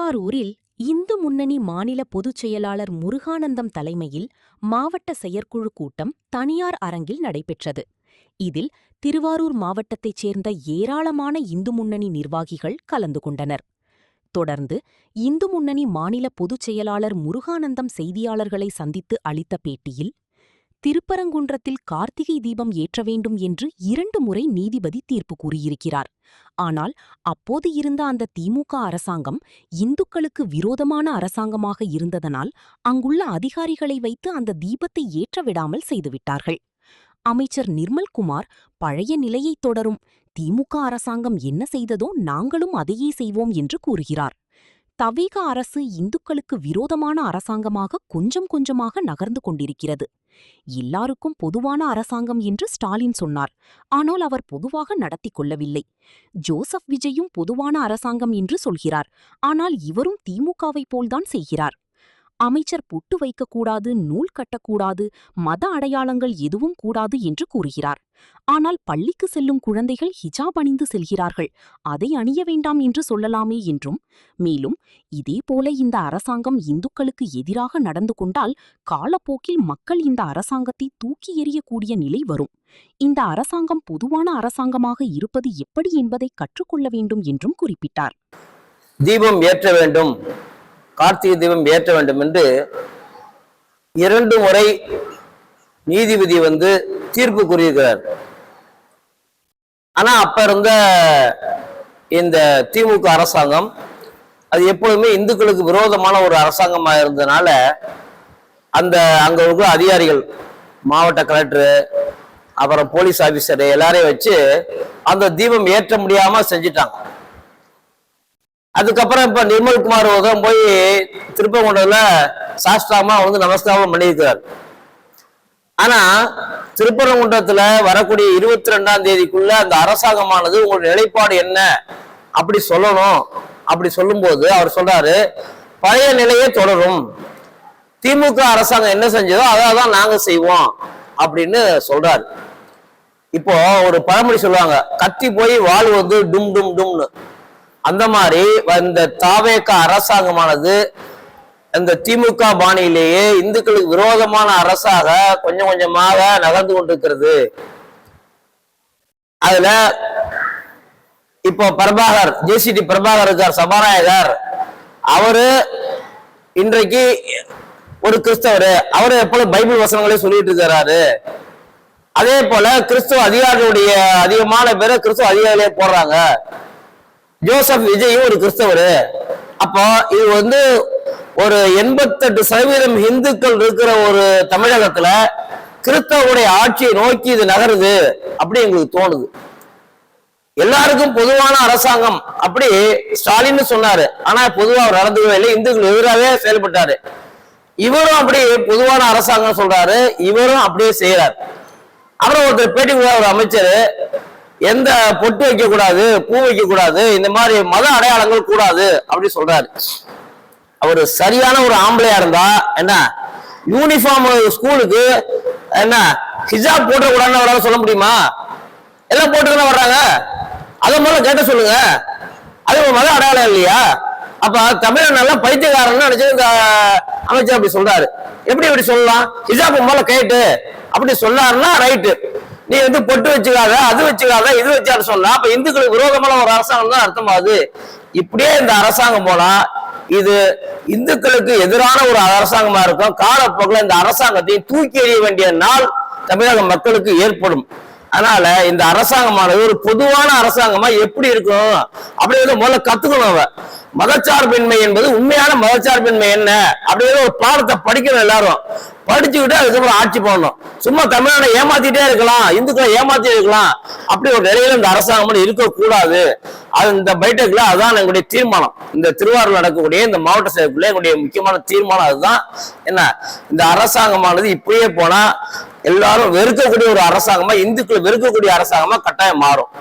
திருவாரூரில் இந்து முன்னணி மாநில பொதுச் செயலாளர் முருகானந்தம் தலைமையில் மாவட்ட செயற்குழு கூட்டம் தனியார் அரங்கில் நடைபெற்றது. இதில் திருவாரூர் மாவட்டத்தைச் சேர்ந்த ஏராளமான இந்து முன்னணி நிர்வாகிகள் கலந்து கொண்டனர். தொடர்ந்து இந்து முன்னணி மாநில பொதுச் செயலாளர் முருகானந்தம் செய்தியாளர்களை சந்தித்து அளித்த பேட்டியில், திருப்பரங்குன்றத்தில் கார்த்திகை தீபம் ஏற்ற வேண்டும் என்று 2 முறை நீதிபதி தீர்ப்பு கூறியிருக்கிறார். ஆனால் அப்போது இருந்த அந்த திமுக அரசாங்கம் இந்துக்களுக்கு விரோதமான அரசாங்கமாக இருந்ததனால் அங்குள்ள அதிகாரிகளை வைத்து அந்த தீபத்தை ஏற்ற விடாமல் செய்துவிட்டார்கள். அமைச்சர் நிர்மல்குமார் பழைய நிலையை தொடரும், திமுக அரசாங்கம் என்ன செய்ததோ நாங்களும் அதையே செய்வோம் என்று கூறுகிறார். தவேக அரசு இந்துக்களுக்கு விரோதமான அரசாங்கமாக கொஞ்சம் கொஞ்சமாக நகர்ந்து கொண்டிருக்கிறது. எல்லாருக்கும் பொதுவான அரசாங்கம் என்று ஸ்டாலின் சொன்னார். ஆனால் அவர் பொதுவாக நடத்தி கொள்ளவில்லை. ஜோசப் விஜயும் பொதுவான அரசாங்கம் என்று சொல்கிறார். ஆனால் இவரும் திமுகவை போல்தான் செய்கிறார். அமைச்சர் பொட்டு வைக்கக்கூடாது, நூல் கட்டக்கூடாது, மத அடையாளங்கள் எதுவும் கூடாது என்று கூறுகிறார். ஆனால் பள்ளிக்கு செல்லும் குழந்தைகள் ஹிஜாப் அணிந்து செல்கிறார்கள், அதை அணிய வேண்டாம் என்று சொல்லலாமே என்றும், மேலும் இதேபோல இந்த அரசாங்கம் இந்துக்களுக்கு எதிராக நடந்து கொண்டால் காலப்போக்கில் மக்கள் இந்த அரசாங்கத்தை தூக்கி எறியக்கூடிய நிலை வரும். இந்த அரசாங்கம் பொதுவான அரசாங்கமாக இருப்பது எப்படி என்பதை கற்றுக்கொள்ள வேண்டும் என்றும் குறிப்பிட்டார். தீபம் ஏற்ற வேண்டும், கார்த்திகை தீபம் ஏற்ற வேண்டும் என்று 2 முறை நீதிபதி தீர்ப்பு கூறியிருக்கிறார். ஆனா அப்ப இருந்த இந்த திமுக அரசாங்கம் அது எப்பொழுதுமே இந்துக்களுக்கு விரோதமான ஒரு அரசாங்கமா இருந்ததுனால அங்க இருக்கிற அதிகாரிகள், மாவட்ட கலெக்டர், அப்புறம் போலீஸ் ஆபீசர் எல்லாரையும் வச்சு அந்த தீபம் ஏற்ற முடியாம செஞ்சிட்டாங்க. அதுக்கப்புறம் இப்ப நிர்மல்குமார் போய் திருப்பரங்குன்றத்துல சாஸ்திரமா நமஸ்காரம் பண்ணியிருக்கிறார். ஆனா திருப்பரங்குன்றத்துல வரக்கூடிய 22ஆம் தேதிக்குள்ள அந்த அரசாங்கமானது உங்களுடைய நிலைப்பாடு என்ன அப்படி சொல்லணும். அப்படி சொல்லும்போது அவர் சொல்றாரு, பழைய நிலையே தொடரும், திமுக அரசாங்கம் என்ன செஞ்சதோ அதான் நாங்க செய்வோம் அப்படின்னு சொல்றாரு. இப்போ ஒரு பழமொழி சொல்லுவாங்க, கத்தி போய் வாழ் டும் டும் டும்னு. அந்த மாதிரி இந்த தாவேக அரசாங்கமானது இந்த திமுக பாணியிலேயே இந்துக்களுக்கு விரோதமான அரசாக கொஞ்சம் கொஞ்சமாக நகர்ந்து கொண்டிருக்கிறது. அதுல இப்போ பிரபாகர், ஜேசிடி பிரபாகர் இருக்கார், சபாநாயகர், அவரு இன்றைக்கு ஒரு கிறிஸ்தவர். அவரு எப்பொழுது பைபிள் வசனங்களே சொல்லிட்டு இருக்கிறாரு. அதே போல கிறிஸ்துவ அதிகாரிகளுடைய அதிகமான பேரை கிறிஸ்துவ அதிகாரிகளே போடுறாங்க. ஜோசப் விஜயும் ஒரு கிறிஸ்தவரு. அப்போ இது ஒரு 88% இந்துக்கள் இருக்கிற ஒரு தமிழகத்துல கிறிஸ்தவருடைய ஆட்சியை நோக்கி இது நகருது அப்படி எங்களுக்கு தோணுது. எல்லாருக்கும் பொதுவான அரசாங்கம் அப்படி ஸ்டாலின் சொன்னாரு. ஆனா பொதுவா அவர் நடந்துக்கவே இல்லை, இந்துக்கள் எதிராகவே செயல்பட்டாரு. இவரும் அப்படி பொதுவான அரசாங்கம் சொல்றாரு, இவரும் அப்படியே செய்யறாரு. அப்புறம் ஒருத்தர் பேட்டி ஒரு அமைச்சர், எந்த பொட்டு வைக்க கூடாது, பூ வைக்க கூடாது, இந்த மாதிரி மத அடையாளங்கள் கூடாது அப்படி சொல்றாரு. அவரு சரியான ஒரு ஆம்பளையா இருந்தா என்ன, யூனிஃபார்ம் ஸ்கூலுக்கு என்ன ஹிஜாப் போட்ட கூடாதுன்னு அவரால் சொல்ல முடியுமா? எல்லாம் போட்டுதானே வர்றாங்க. அதை முதல்ல கேட்ட சொல்லுங்க. அது ஒரு மத அடையாளம் இல்லையா? அப்ப தமிழன் நல்லா பைத்தியக்காரன் நினைச்சு இந்த அமைச்சர் அப்படி சொல்றாரு. எப்படி சொல்லலாம்? ஹிஜாப் முதல்ல கேட்டு அப்படி சொல்லாருன்னா ரைட்டு. நீ பொட்டு வச்சுக்காத, அது வச்சுக்காத, இது வச்சாரு சொன்னா அப்ப இந்துக்களுக்கு விரோதமான ஒரு அரசாங்கம் தான் அர்த்தமாகுது. இப்படியே இந்த அரசாங்கம் போனா இது இந்துக்களுக்கு எதிரான ஒரு அரசாங்கமா இருக்கும். காலப்போக்கில் இந்த அரசாங்கத்தை தூக்கி எறிய வேண்டிய நாள் தமிழக மக்களுக்கு ஏற்படும். அதனால இந்த அரசாங்கமானது ஒரு பொதுவான அரசாங்கமா எப்படி இருக்கும் அப்படிங்கிறத முதல்ல கத்துக்கணும். அவ மதச்சார்பின்மை என்பது உண்மையான மதச்சார்பின்மை என்ன அப்படிங்கிற ஒரு பாடத்தை படிக்கணும். எல்லாரும் படிச்சுக்கிட்டு அதுக்கப்புறம் ஆட்சி பண்ணணும். சும்மா தமிழ்நாட்டை ஏமாத்திட்டே இருக்கலாம், இந்துக்களை ஏமாத்திட்டே இருக்கலாம், அப்படி ஒரு நிலையில இந்த அரசாங்கம் இருக்கக்கூடாது. அது இந்த பைட்டக்ல அதான் எங்களுடைய தீர்மானம். இந்த திருவாரூர் நடக்கக்கூடிய இந்த மாவட்ட செயற்குள்ள எங்களுடைய முக்கியமான தீர்மானம் அதுதான். என்ன, இந்த அரசாங்கமானது இப்படியே போனா எல்லாரும் வெறுக்கக்கூடிய ஒரு அரசாங்கமா, இந்துக்களை வெறுக்கக்கூடிய அரசாங்கமா கட்டாயம் மாறும்.